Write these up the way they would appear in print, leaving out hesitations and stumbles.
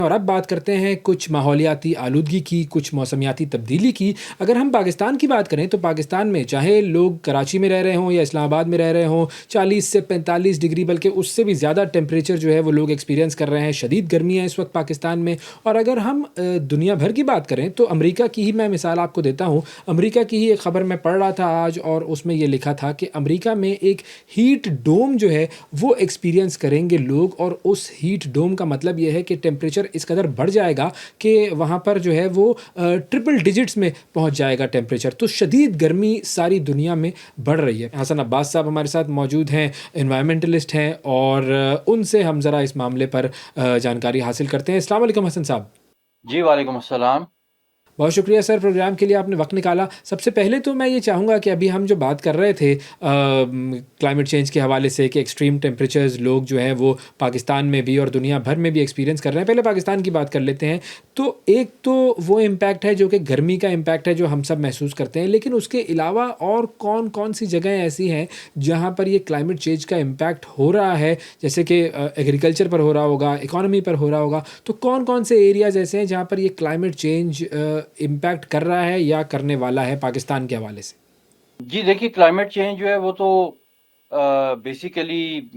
और अब बात करते हैं कुछ माहौलियाती आलूदगी की, कुछ मौसमियाती तब्दीली की। अगर हम पाकिस्तान की बात करें तो पाकिस्तान में चाहे लोग कराची में रह रहे हों या इस्लामाबाद में रह रहे हों, 40 से 45 डिग्री बल्कि उससे भी ज़्यादा टेम्परेचर जो है वो लोग एक्सपीरियंस कर रहे हैं। शदीद गर्मी है इस वक्त पाकिस्तान में। और अगर हम दुनिया भर की बात करें तो अमेरिका की ही मैं मिसाल आपको देता हूँ। अमेरिका की ही एक ख़बर मैं पढ़ रहा था आज और उसमें ये लिखा था कि अमेरिका में एक हीट डोम जो है वो एक्सपीरियंस करेंगे लोग, और उस हीट डोम का मतलब ये है कि टेम्परेचर इस कदर बढ़ जाएगा कि वहाँ पर जो है वो ट्रिपल डिजिट्स में पहुँच जाएगा टेम्परेचर। तो शदीद गर्मी सारी दुनिया में बढ़ रही है। हसन अब्बास साहब हमारे साथ मौजूद हैं, एनवायरमेंटलिस्ट हैं, और उनसे हम ज़रा इस मामले पर जानकारी हासिल करते हैं। अस्सलाम वालेकुम हसन साहब। जी, वालेकुम अस्सलाम। बहुत शुक्रिया सर, प्रोग्राम के लिए आपने वक्त निकाला। सबसे पहले तो मैं ये चाहूँगा कि अभी हम जो बात कर रहे थे क्लाइमेट चेंज के हवाले से कि एक्सट्रीम टेम्परेचर्स लोग जो हैं वो पाकिस्तान में भी और दुनिया भर में भी एक्सपीरियंस कर रहे हैं। पहले पाकिस्तान की बात कर लेते हैं। तो एक तो वो इम्पैक्ट है जो कि गर्मी का इम्पैक्ट है जो हम सब महसूस करते हैं, लेकिन उसके अलावा और कौन कौन सी जगहें ऐसी हैं जहाँ पर ये क्लाइमेट चेंज का इम्पैक्ट हो रहा है? जैसे कि एग्रीकल्चर पर हो रहा होगा, इकॉनमी पर हो रहा होगा। तो कौन कौन से एरियाज़ ऐसे हैं जहाँ पर ये क्लाइमेट चेंज इम्पैक्ट कर रहा है या करने वाला है पाकिस्तान के हवाले से? जी, देखिए क्लाइमेट चेंज जो है वो तो बेसिकली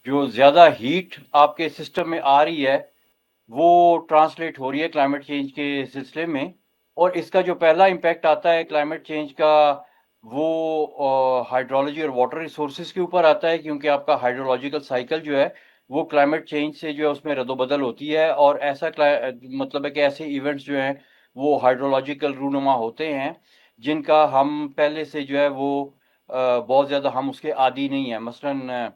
जो ज़्यादा हीट आपके सिस्टम में आ रही है, वो ट्रांसलेट हो रही है क्लाइमेट चेंज के सिलसिले में। और इसका जो पहला इम्पैक्ट आता है क्लाइमेट चेंज का, वो हाइड्रोलॉजी और वाटर रिसोर्सेज के ऊपर आता है, क्योंकि आपका हाइड्रोलॉजिकल साइकिल जो है वो क्लाइमेट चेंज से जो है उसमें रद्दोबदल होती है। और ऐसा मतलब है कि ऐसे इवेंट्स जो हैं वो हाइड्रोलॉजिकल रूनुमा होते हैं, जिनका हम पहले से जो है वो बहुत ज़्यादा हम उसके आदी नहीं है। मसलन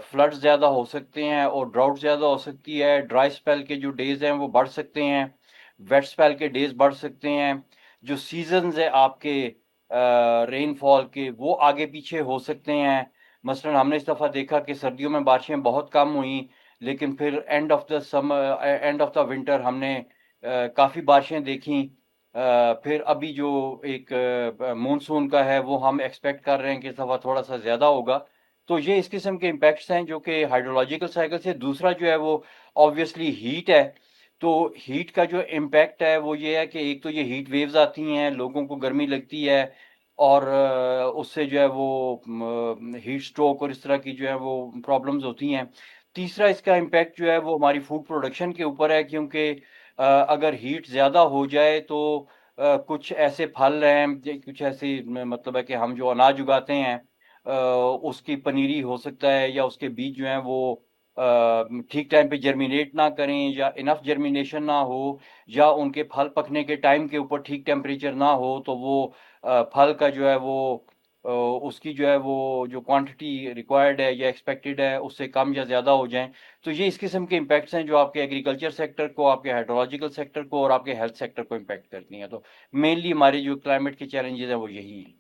फ्लड्स ज़्यादा हो सकते हैं और ड्राउट ज़्यादा हो सकती है। ड्राई स्पेल के जो डेज हैं वो बढ़ सकते हैं, वेट स्पेल के डेज बढ़ सकते हैं। जो सीजन्स है आपके रेनफॉल के, वो आगे पीछे हो सकते हैं। मसलन हमने इस दफ़ा देखा कि सर्दियों में बारिशें बहुत कम हुई, लेकिन फिर एंड ऑफ द विंटर हमने काफ़ी बारिशें देखी। फिर अभी जो एक मानसून का है वो हम एक्सपेक्ट कर रहे हैं कि इस दफ़ा थोड़ा सा ज़्यादा होगा। तो ये इस किस्म के इम्पैक्ट्स हैं जो कि हाइड्रोलॉजिकल साइकिल से। दूसरा जो है वो ऑब्वियसली हीट है। तो हीट का जो इम्पैक्ट है वो ये है कि एक तो ये हीट वेव्स आती हैं, लोगों को गर्मी लगती है, और उससे जो है वो हीट स्ट्रोक और इस तरह की जो है वो प्रॉब्लम्स होती हैं। तीसरा इसका इम्पैक्ट जो है वो हमारी फूड प्रोडक्शन के ऊपर है, क्योंकि अगर हीट ज़्यादा हो जाए तो कुछ ऐसे फल हैं, कुछ ऐसी मतलब है कि हम जो अनाज उगाते हैं, उसकी पनीरी हो सकता है, या उसके बीज जो हैं वो ठीक टाइम पे जर्मिनेट ना करें, या इनफ जर्मिनेशन ना हो, या उनके फल पकने के टाइम के ऊपर ठीक टेम्परेचर ना हो, तो वो फल का जो है वो उसकी जो है वो जो क्वांटिटी रिक्वायर्ड है या एक्सपेक्टेड है उससे कम या ज़्यादा हो जाएं। तो ये इस किस्म के इम्पैक्ट्स हैं जो आपके एग्रीकल्चर सेक्टर को, आपके हाइड्रोलॉजिकल सेक्टर को और आपके हेल्थ सेक्टर को इम्पैक्ट करती हैं। तो मेनली हमारे जो क्लाइमेट के चैलेंजेस हैं वो यही हैं।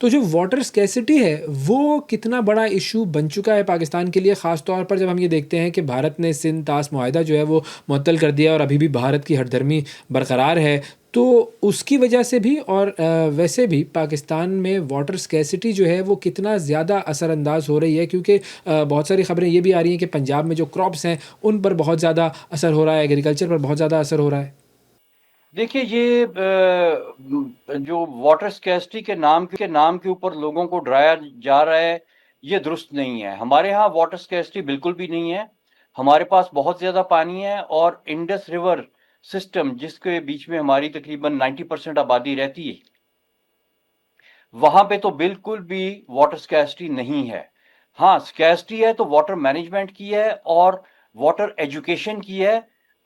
तो जो वाटर स्कैसिटी है, वो कितना बड़ा इश्यू बन चुका है पाकिस्तान के लिए? ख़ास तौर पर जब हम ये देखते हैं कि भारत ने सिंध तास मुआहिदा जो है वो मुअत्तल कर दिया और अभी भी भारत की हठधर्मी बरकरार है। तो उसकी वजह से भी और वैसे भी पाकिस्तान में वाटर स्कैसिटी जो है वो कितना ज़्यादा असरअंदाज हो रही है, क्योंकि बहुत सारी ख़बरें ये भी आ रही हैं कि पंजाब में जो क्रॉप्स हैं उन पर बहुत ज़्यादा असर हो रहा है, एग्रीकल्चर पर बहुत ज़्यादा असर हो रहा है। देखिए ये जो वाटर स्कैर्सिटी के नाम के ऊपर लोगों को डराया जा रहा है, ये दुरुस्त नहीं है। हमारे यहाँ वाटर स्कैर्सिटी बिल्कुल भी नहीं है। हमारे पास बहुत ज़्यादा पानी है, और इंडस रिवर सिस्टम जिसके बीच में हमारी तकरीबन 90% आबादी रहती है, वहाँ पे तो बिल्कुल भी वाटर स्कैर्सिटी नहीं है। हाँ, स्कैर्सिटी है तो वाटर मैनेजमेंट की है और वाटर एजुकेशन की है,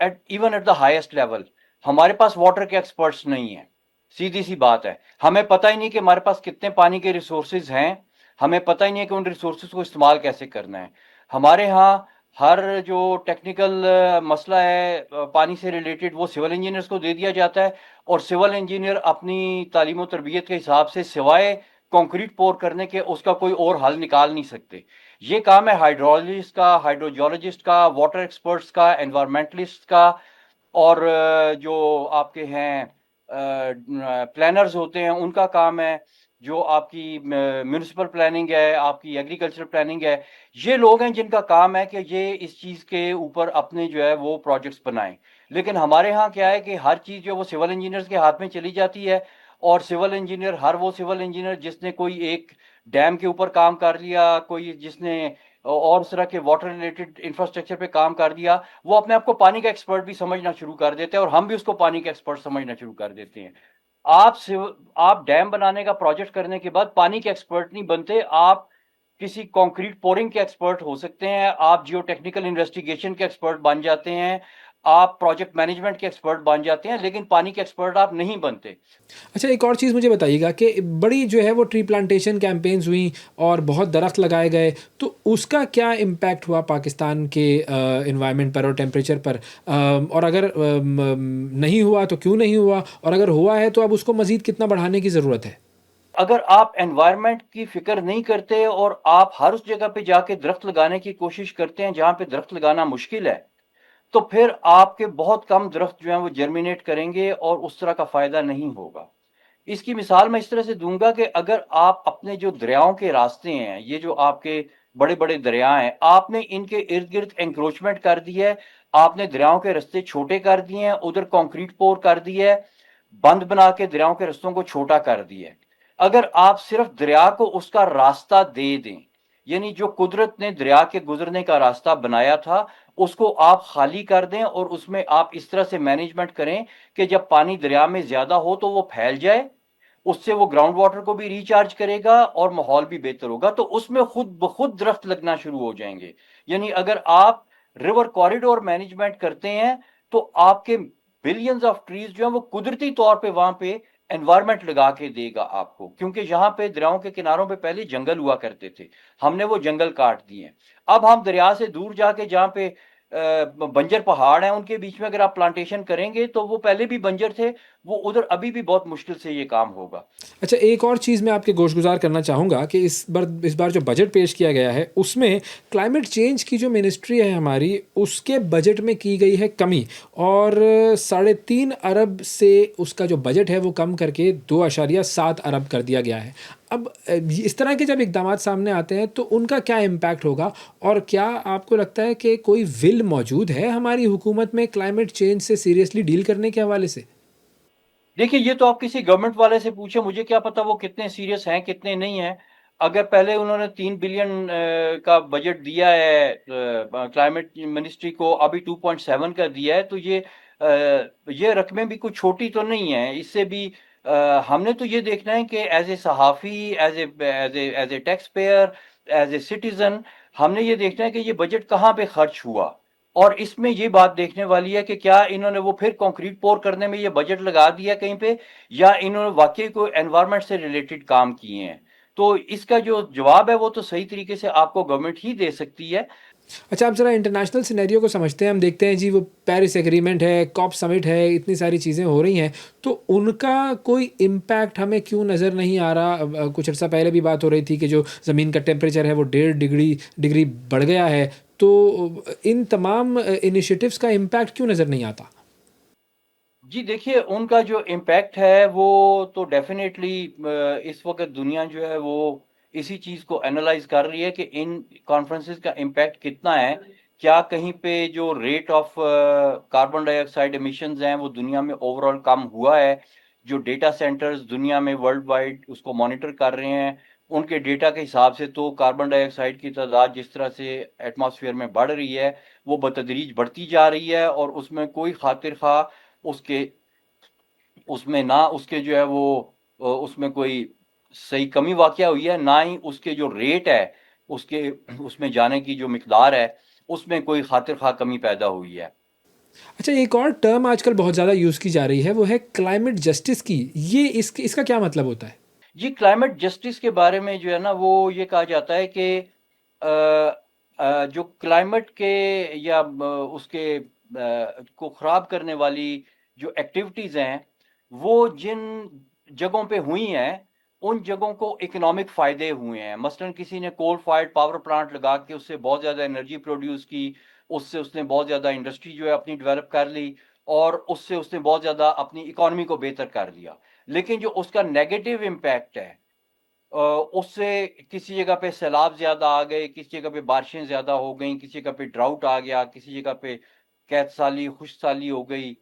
एट द हाईएस्ट लेवल। हमारे पास वाटर के एक्सपर्ट्स नहीं हैं, सीधी सी बात है। हमें पता ही नहीं कि हमारे पास कितने पानी के रिसोर्सेज हैं, हमें पता ही नहीं है कि उन रिसोर्सेज को इस्तेमाल कैसे करना है। हमारे यहाँ हर जो टेक्निकल मसला है पानी से रिलेटेड, वो सिविल इंजीनियर्स को दे दिया जाता है, और सिविल इंजीनियर अपनी तालीम और तरबियत के हिसाब से सिवाय कंक्रीट पोर करने के उसका कोई और हल निकाल नहीं सकते। ये काम है हाइड्रोलॉजिस्ट का, हाइड्रोजियोलॉजिस्ट का, वाटर एक्सपर्ट्स का, एनवायरमेंटलिस्ट का, और जो आपके हैं प्लानर्स होते हैं उनका काम है। जो आपकी म्युनिसिपल प्लानिंग है, आपकी एग्रीकल्चरल प्लानिंग है, ये लोग हैं जिनका काम है कि ये इस चीज़ के ऊपर अपने जो है वो प्रोजेक्ट्स बनाएँ। लेकिन हमारे यहाँ क्या है कि हर चीज़ जो है वो सिविल इंजीनियर्स के हाथ में चली जाती है और सिविल इंजीनियर हर वो सिविल इंजीनियर जिसने कोई एक डैम के ऊपर काम कर लिया, कोई जिसने और इस तरह के वाटर रिलेटेड इंफ्रास्ट्रक्चर पे काम कर दिया, वो अपने आप को पानी का एक्सपर्ट भी समझना शुरू कर देते हैं और हम भी उसको पानी का एक्सपर्ट समझना शुरू कर देते हैं। आप सिव आप डैम बनाने का प्रोजेक्ट करने के बाद पानी के एक्सपर्ट नहीं बनते, आप किसी कंक्रीट पोरिंग के एक्सपर्ट हो सकते हैं, आप जियोटेक्निकल इन्वेस्टिगेशन के एक्सपर्ट बन जाते हैं, आप प्रोजेक्ट मैनेजमेंट के एक्सपर्ट बन जाते हैं, लेकिन पानी के एक्सपर्ट आप नहीं बनते। अच्छा, एक और चीज़ मुझे बताइएगा कि बड़ी जो है वो ट्री प्लांटेशन कैंपेन्स हुई और बहुत दरख्त लगाए गए, तो उसका क्या इम्पैक्ट हुआ पाकिस्तान के एनवायरनमेंट पर और टेम्परेचर पर? और अगर नहीं हुआ तो क्यों नहीं हुआ? और अगर हुआ है तो अब उसको मज़ीद कितना बढ़ाने की ज़रूरत है? अगर आप एनवायरनमेंट की फ़िक्र नहीं करते और आप हर उस जगह पे जाके दरख्त लगाने की कोशिश करते हैं जहाँ पे दरख्त लगाना मुश्किल है, तो फिर आपके बहुत कम दरख्त जो हैं वो जर्मिनेट करेंगे और उस तरह का फ़ायदा नहीं होगा। इसकी मिसाल मैं इस तरह से दूँगा कि अगर आप अपने जो दरियाओं के रास्ते हैं, ये जो आपके बड़े-बड़े दरिया हैं, आपने इनके इर्द-गिर्द एंक्रोचमेंट कर दी है, आपने दरियाओं के रास्ते छोटे कर दिए हैं, उधर कंक्रीट पोर कर दी है, बंद बना के दरियाओं के रास्तों को छोटा कर दिया है। अगर आप सिर्फ दरिया को उसका रास्ता दे दें, यानी जो कुदरत ने दरिया के गुजरने का रास्ता बनाया था, उसको आप खाली कर दें और उसमें आप इस तरह से मैनेजमेंट करें कि जब पानी दरिया में ज़्यादा हो तो वो फैल जाए, उससे वो ग्राउंड वाटर को भी रिचार्ज करेगा और माहौल भी बेहतर होगा, तो उसमें खुद ब खुद दरख्त लगना शुरू हो जाएँगे। यानी अगर आप रिवर कॉरिडोर मैनेजमेंट करते हैं, तो आपके बिलियंस ऑफ ट्रीज़ जो हैं वो कुदरती तौर पे वहाँ पे एनवायरनमेंट लगा के देगा आपको, क्योंकि यहाँ पे दरियाओं के किनारों पे पहले जंगल हुआ करते थे, हमने वो जंगल काट दिए हैं। अब हम दरिया से दूर जाके जहाँ पे बंजर पहाड़ हैं, उनके बीच में अगर आप प्लांटेशन करेंगे, तो वो पहले भी बंजर थे, वो उधर अभी भी बहुत मुश्किल से ये काम होगा। अच्छा, एक और चीज़ मैं आपके गोशगुज़ार करना चाहूँगा कि इस बार जो बजट पेश किया गया है, उसमें क्लाइमेट चेंज की जो मिनिस्ट्री है हमारी, उसके बजट में की गई है कमी और 3.5 अरब से उसका जो बजट है, वो कम करके 2.7 अरब कर दिया गया है। अब इस तरह के जब इक़दामात सामने आते हैं, तो उनका क्या इम्पैक्ट होगा? और क्या आपको लगता है कि कोई विल मौजूद है हमारी हुकूमत में क्लाइमेट चेंज से सीरियसली डील करने के हवाले से? देखिए, ये तो आप किसी गवर्नमेंट वाले से पूछें, मुझे क्या पता वो कितने सीरियस हैं, कितने नहीं हैं। अगर पहले उन्होंने 3 बिलियन का बजट दिया है क्लाइमेट मिनिस्ट्री को, अभी 2.7 का दिया है, तो ये रकमें भी कुछ छोटी तो नहीं हैं। इससे भी हमने तो ये देखना है कि एज़ ए सहाफ़ी, as a taxpayer, as a citizen, हमने ये देखना है कि ये बजट कहाँ पे खर्च हुआ। और इसमें ये बात देखने वाली है कि क्या इन्होंने वो फिर कंक्रीट पोर करने में ये बजट लगा दिया कहीं पे, या इन्होंने वाकई कोई एनवायरनमेंट से रिलेटेड काम किए हैं। तो इसका जो जवाब है वो तो सही तरीके से आपको गवर्नमेंट ही दे सकती है। अच्छा, आप ज़रा इंटरनेशनल सिनेरियो को समझते हैं। हम देखते हैं जी, वो पेरिस एग्रीमेंट है, कॉप समिट है, इतनी सारी चीज़ें हो रही हैं, तो उनका कोई इम्पैक्ट हमें क्यों नज़र नहीं आ रहा? कुछ अर्सा पहले भी बात हो रही थी कि जो ज़मीन का टेम्परेचर है वो 1.5 डिग्री बढ़ गया है, तो इन तमाम इनिशिएटिव्स का इम्पैक्ट क्यों नज़र नहीं आता? जी देखिए, उनका जो इम्पैक्ट है वो तो डेफ़िनेटली इस वक़्त दुनिया जो है वो इसी चीज़ को एनालाइज़ कर रही है कि इन कॉन्फ्रेंसेस का इम्पैक्ट कितना है। क्या कहीं पे जो rate of carbon dioxide emissions हैं वो दुनिया में ओवरऑल कम हुआ है? जो डेटा सेंटर्स दुनिया में वर्ल्ड वाइड उसको मॉनिटर कर रहे हैं, उनके डेटा के हिसाब से तो कार्बन डाइऑक्साइड की तादाद जिस तरह से एटमॉस्फेयर में बढ़ रही है, वो बतदरीज बढ़ती जा रही है और उसमें कोई खातिर ख़्वाह उसके उसमें ना उसके जो है वो उसमें कोई सही कमी वाक़या हुई है, ना ही उसके जो रेट है, उसके उसमें जाने की जो मिक़दार है, उसमें कोई ख़ातिर-ख़्वाह कमी पैदा हुई है। अच्छा, एक और टर्म आजकल बहुत ज़्यादा यूज़ की जा रही है, वो है क्लाइमेट जस्टिस की। ये इसका क्या मतलब होता है? जी, क्लाइमेट जस्टिस के बारे में जो है ना, वो ये कहा जाता है कि जो क्लाइमेट के या उसके को ख़राब करने वाली जो एक्टिविटीज़ हैं, वो जिन जगहों पे हुई हैं, उन जगहों को इकोनॉमिक फ़ायदे हुए हैं। मसलन किसी ने कोल फायर्ड पावर प्लांट लगा के उससे बहुत ज़्यादा एनर्जी प्रोड्यूस की, उससे उसने बहुत ज़्यादा इंडस्ट्री जो है अपनी डेवलप कर ली और उससे उसने बहुत ज़्यादा अपनी इकोनॉमी को बेहतर कर दिया। लेकिन जो उसका नेगेटिव इम्पैक्ट है, उससे किसी जगह पे सैलाब ज़्यादा आ गए, किसी जगह पे बारिशें ज़्यादा हो गईं, किसी जगह पे ड्राउट आ गया, किसी जगह पे कैत साली, खुश्क साली हो गई,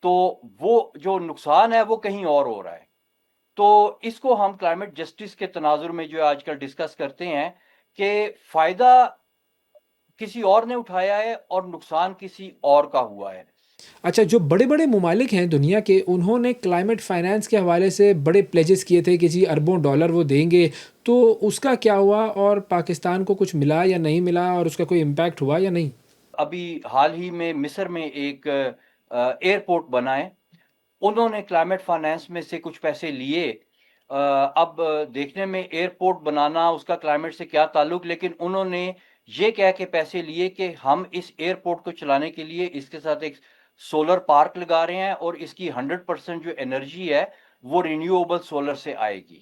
तो वो जो नुकसान है वो कहीं और हो रहा है। तो इसको हम क्लाइमेट जस्टिस के तनाजुर में जो है आजकल डिस्कस करते हैं कि फ़ायदा किसी और ने उठाया है और नुकसान किसी और का हुआ है। अच्छा, जो बड़े-बड़े ममालिक हैं दुनिया के, उन्होंने क्लाइमेट फाइनेंस के हवाले से बड़े प्लेजेस किए थे कि जी अरबों डॉलर वो देंगे, तो उसका क्या हुआ और पाकिस्तान को कुछ मिला या नहीं मिला और उसका कोई इम्पैक्ट हुआ या नहीं? अभी हाल ही में मिस्र में एक एयरपोर्ट बना है। उन्होंने क्लाइमेट फाइनेंस में से कुछ पैसे लिए। अब देखने में एयरपोर्ट बनाना उसका क्लाइमेट से क्या ताल्लुक, लेकिन उन्होंने ये कह के पैसे लिए कि हम इस एयरपोर्ट को चलाने के लिए इसके साथ एक सोलर पार्क लगा रहे हैं और इसकी 100% जो एनर्जी है वो रिन्यूएबल सोलर से आएगी।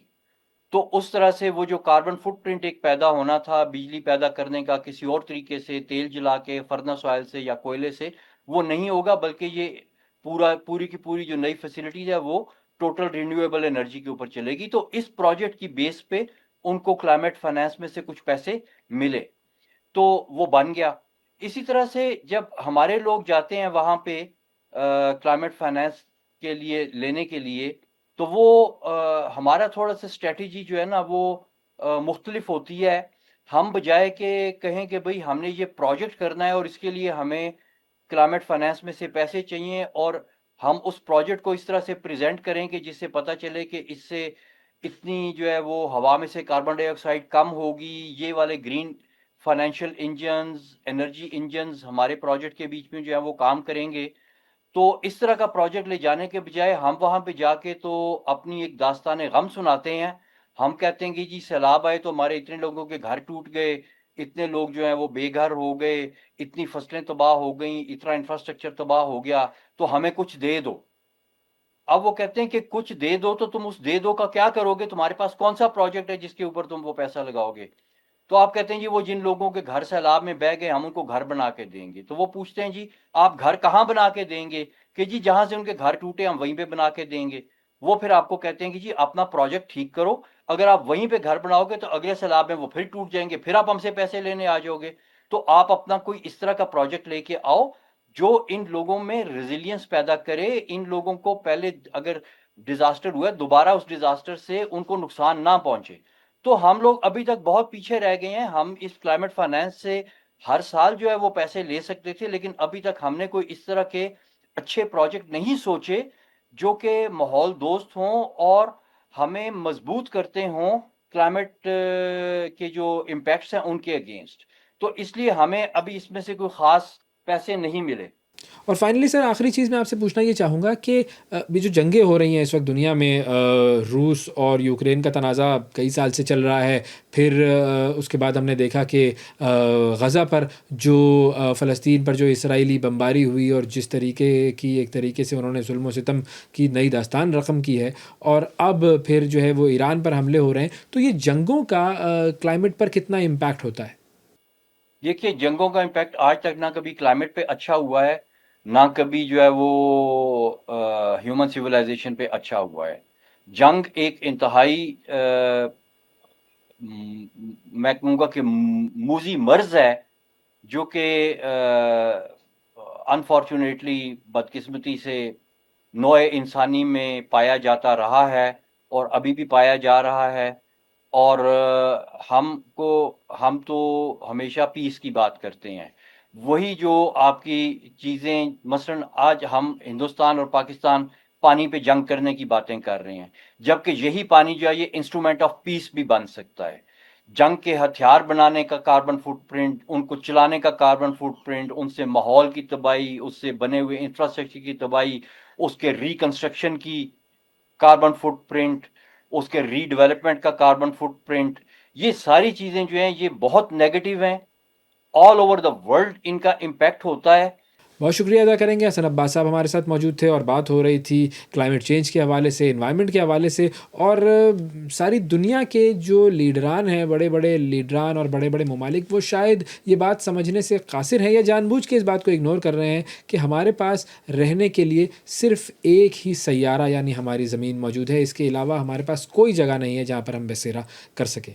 तो उस तरह से वो जो कार्बन फुटप्रिंट एक पैदा होना था बिजली पैदा करने का किसी और तरीके से, तेल जला के, फर्नेस ऑयल से या कोयले से, वो नहीं होगा, बल्कि ये पूरी की पूरी जो नई फैसिलिटीज है वो टोटल रिन्यूएबल एनर्जी के ऊपर चलेगी। तो इस प्रोजेक्ट की बेस पे उनको क्लाइमेट फाइनेंस में से कुछ पैसे मिले, तो वो बन गया। इसी तरह से जब हमारे लोग जाते हैं वहां पे क्लाइमेट फाइनेंस के लिए लेने के लिए, तो वो हमारा थोड़ा सा स्ट्रेटजी जो है ना वो मुख्तलिफ होती है। हम बजाय के कहें कि भाई हमने ये प्रोजेक्ट करना है और इसके लिए हमें क्लाइमेट फाइनेंस में से पैसे चाहिए, और हम उस प्रोजेक्ट को इस तरह से प्रेजेंट करें कि जिससे पता चले कि इससे इतनी जो है वो हवा में से कार्बन डाइऑक्साइड कम होगी, ये वाले green financial engines, energy engines हमारे प्रोजेक्ट के बीच में जो है वो काम करेंगे। तो इस तरह का प्रोजेक्ट ले जाने के बजाय हम वहां पे जाके तो अपनी एक दास्तान गम सुनाते हैं। हम कहते हैं कि जी सैलाब आए तो हमारे इतने लोगों के घर टूट गए, इतने लोग जो हैं वो बेघर हो गए, इतनी फसलें तबाह हो गई, इतना इंफ्रास्ट्रक्चर तबाह हो गया, तो हमें कुछ दे दो। अब वो कहते हैं कि कुछ दे दो, तो तुम उस दे दो का क्या करोगे? तुम्हारे पास कौन सा प्रोजेक्ट है जिसके ऊपर तुम वो पैसा लगाओगे? तो आप कहते हैं जी वो जिन लोगों के घर सैलाब में बह गए हम उनको घर बना के देंगे। तो वो पूछते हैं जी आप घर कहाँ बना के देंगे? कि जी जहां से उनके घर टूटे हम वहीं पे बना के देंगे। वो फिर आपको कहते हैं कि जी अपना प्रोजेक्ट ठीक करो, अगर आप वहीं पे घर बनाओगे तो अगले सैलाब में वो फिर टूट जाएंगे, फिर आप हमसे पैसे लेने आ जाओगे। तो आप अपना कोई इस तरह का प्रोजेक्ट लेके आओ जो इन लोगों में रेजिलियंस पैदा करे, इन लोगों को पहले अगर डिजास्टर हुआ दोबारा उस डिजास्टर से उनको नुकसान ना पहुंचे। तो हम लोग अभी तक बहुत पीछे रह गए हैं। हम इस क्लाइमेट फाइनेंस से हर साल जो है वो पैसे ले सकते थे, लेकिन अभी तक हमने कोई इस तरह के अच्छे प्रोजेक्ट नहीं सोचे जो कि माहौल दोस्त हों और हमें मजबूत करते हों क्लाइमेट के जो इम्पैक्ट्स हैं उनके अगेंस्ट। तो इसलिए हमें अभी इसमें से कोई खास पैसे नहीं मिले। और फाइनली सर आखिरी चीज़ मैं आपसे पूछना ये चाहूँगा कि ये जो जंगें हो रही हैं इस वक्त दुनिया में, रूस और यूक्रेन का तनाज़ा कई साल से चल रहा है, फिर उसके बाद हमने देखा कि गज़ा पर जो फ़लस्तीन पर जो इसराइली बमबारी हुई और जिस तरीके की एक तरीके से उन्होंने जुल्म व सितम की नई दास्तान रकम की है, और अब फिर जो है वो ईरान पर हमले हो रहे हैं, तो ये जंगों का क्लाइमेट पर कितना इम्पैक्ट होता है? देखिए जंगों का इम्पैक्ट आज तक ना कभी क्लाइमेट पे अच्छा हुआ है, ना कभी जो है वो ह्यूमन सिविलाइजेशन पे अच्छा हुआ है। जंग एक इंतहाई मैं कहूँगा कि मूजी मर्ज है जो कि अनफॉर्चुनेटली बदकिस्मती से नोए इंसानी में पाया जाता रहा है और अभी भी पाया जा रहा है। और हम तो हमेशा पीस की बात करते हैं। वही जो आपकी चीज़ें मसलन आज हम हिंदुस्तान और पाकिस्तान पानी पे जंग करने की बातें कर रहे हैं, जबकि यही पानी जो है ये इंस्ट्रूमेंट ऑफ पीस भी बन सकता है। जंग के हथियार बनाने का कार्बन फुटप्रिंट, उनको चलाने का कार्बन फुटप्रिंट, उनसे माहौल की तबाही, उससे बने हुए इंफ्रास्ट्रक्चर की तबाही, उसके रिकंस्ट्रक्शन की कार्बन फुटप्रिंट, उसके रीडेवलपमेंट का कार्बन फुटप्रिंट, ये सारी चीजें जो हैं ये बहुत नेगेटिव हैं। ऑल ओवर द वर्ल्ड इनका इम्पैक्ट होता है। बहुत शुक्रिया अदा करेंगे। हसन अब्बास साहब हमारे साथ मौजूद थे और बात हो रही थी क्लाइमेट चेंज के हवाले से, एनवायरनमेंट के हवाले से और सारी दुनिया के जो लीडरान हैं, बड़े-बड़े लीडरान और बड़े-बड़े ममालिक, वो शायद ये बात समझने से कासिर हैं या जानबूझ के इस बात को इग्नोर कर रहे हैं कि हमारे पास रहने के लिए सिर्फ़ एक ही सैयारा यानी हमारी ज़मीन मौजूद है। इसके अलावा हमारे पास कोई जगह नहीं है जहाँ पर हम बसेरा कर सकें।